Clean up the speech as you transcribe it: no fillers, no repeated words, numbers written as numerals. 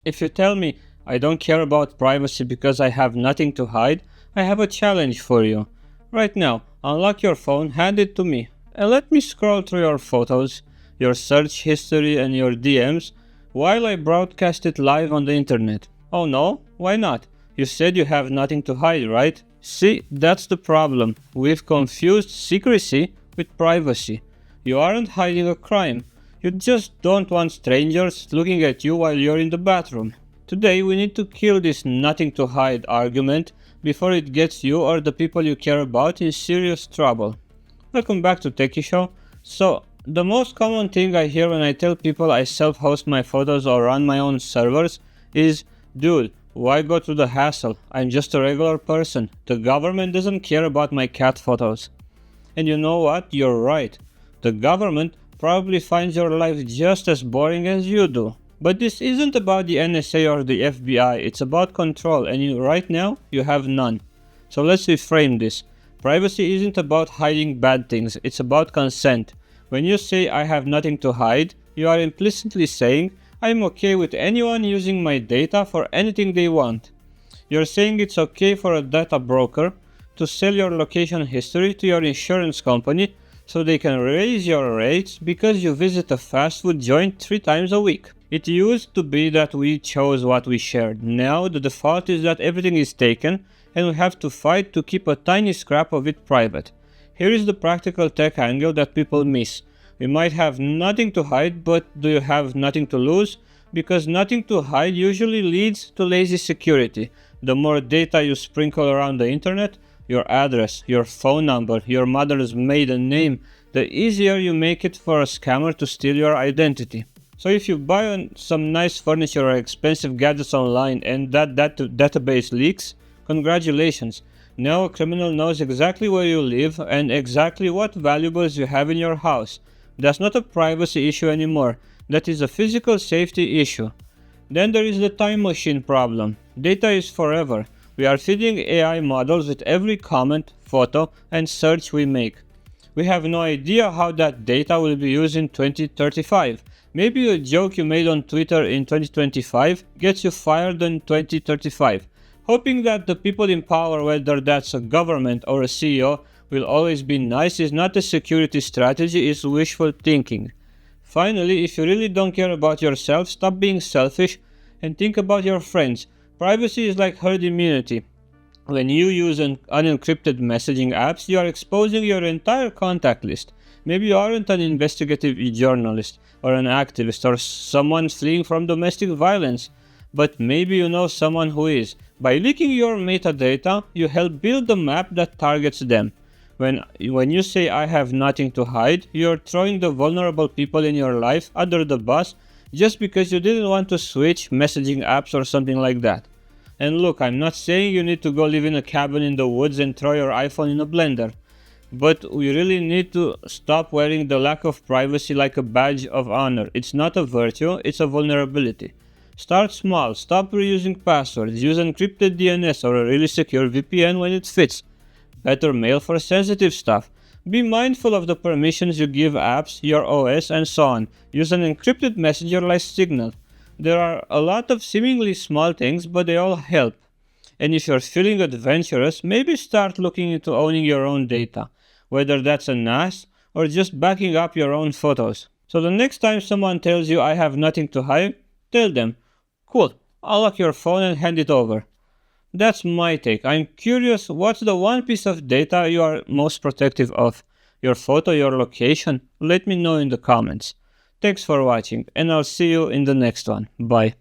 If you tell me I don't care about privacy because I have nothing to hide, I have a challenge for you. Right now, unlock your phone, hand it to me, and let me scroll through your photos, your search history, and your DMs while I broadcast it live on the internet. Oh no? Why not? You said you have nothing to hide, right? See, that's the problem. We've confused secrecy with privacy. You aren't hiding a crime. You just don't want strangers looking at you while you're in the bathroom. Today we need to kill this nothing to hide argument before it gets you or the people you care about in serious trouble. Welcome back to TechieShow. So, the most common thing I hear when I tell people I self-host my photos or run my own servers is, dude, why go through the hassle? I'm just a regular person. The government doesn't care about my cat photos. And you know what? You're right. The government probably finds your life just as boring as you do. But this isn't about the NSA or the FBI, it's about control, and right now, you have none. So let's reframe this. Privacy isn't about hiding bad things, it's about consent. When you say I have nothing to hide, you are implicitly saying I'm okay with anyone using my data for anything they want. You're saying it's okay for a data broker to sell your location history to your insurance company so they can raise your rates because you visit a fast food joint 3 times a week. It used to be that we chose what we shared. Now the default is that everything is taken and we have to fight to keep a tiny scrap of it private. Here is the practical tech angle that people miss. We might have nothing to hide, but do you have nothing to lose? Because nothing to hide usually leads to lazy security. The more data you sprinkle around the internet, your address, your phone number, your mother's maiden name, the easier you make it for a scammer to steal your identity. So if you buy some nice furniture or expensive gadgets online and that database leaks, congratulations. Now a criminal knows exactly where you live and exactly what valuables you have in your house. That's not a privacy issue anymore. That is a physical safety issue. Then there is the time machine problem. Data is forever. We are feeding AI models with every comment, photo, and search we make. We have no idea how that data will be used in 2035. Maybe a joke you made on Twitter in 2025 gets you fired in 2035. Hoping that the people in power, whether that's a government or a CEO, will always be nice is not a security strategy, it's wishful thinking. Finally, if you really don't care about yourself, stop being selfish and think about your friends. Privacy is like herd immunity. When you use unencrypted messaging apps, you are exposing your entire contact list. Maybe you aren't an investigative journalist or an activist or someone fleeing from domestic violence, but maybe you know someone who is. By leaking your metadata, you help build the map that targets them. When you say I have nothing to hide, you're throwing the vulnerable people in your life under the bus just because you didn't want to switch messaging apps or something like that. And look, I'm not saying you need to go live in a cabin in the woods and throw your iPhone in a blender. But we really need to stop wearing the lack of privacy like a badge of honor. It's not a virtue, it's a vulnerability. Start small, stop reusing passwords, use encrypted DNS or a really secure VPN when it fits. Better mail for sensitive stuff. Be mindful of the permissions you give apps, your OS, and so on. Use an encrypted messenger like Signal. There are a lot of seemingly small things, but they all help. And if you're feeling adventurous, maybe start looking into owning your own data, whether that's a NAS or just backing up your own photos. So the next time someone tells you I have nothing to hide, tell them, cool, unlock your phone and hand it over. That's my take. I'm curious, what's the one piece of data you are most protective of? Your photo, your location? Let me know in the comments. Thanks for watching, and I'll see you in the next one. Bye.